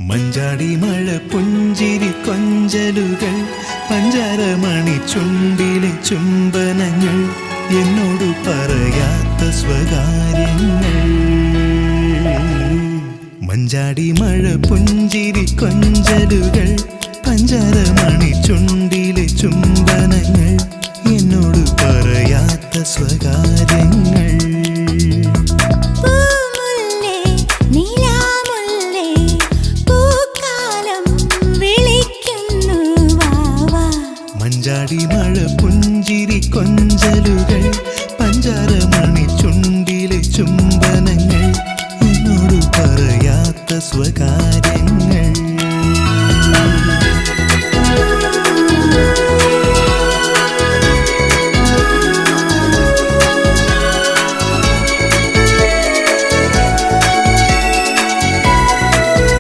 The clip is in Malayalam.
മഞ്ചാടി മഴ പുഞ്ചിരി കൊഞ്ചലുകൾ പഞ്ചാരമണി ചുണ്ടിലെ ചുംബനങ്ങൾ എന്നോട് പറയാത്ത സ്വകാര്യങ്ങൾ. മഞ്ചാടി മഴ പുഞ്ചിരി കൊഞ്ചലുകൾ പഞ്ചാരമണി ചുണ്ടിലെ ചുംബനങ്ങൾ എന്നോട് പറയാത്ത സ്വകാര്യങ്ങൾ. മഞ്ചാടി മഴ പുഞ്ചിരി കൊഞ്ചലുകൾ പഞ്ചാരമണി ചുണ്ടിലെ ചുംബനങ്ങൾ എന്നോട് പറയാത്ത സ്വകാര്യങ്ങൾ.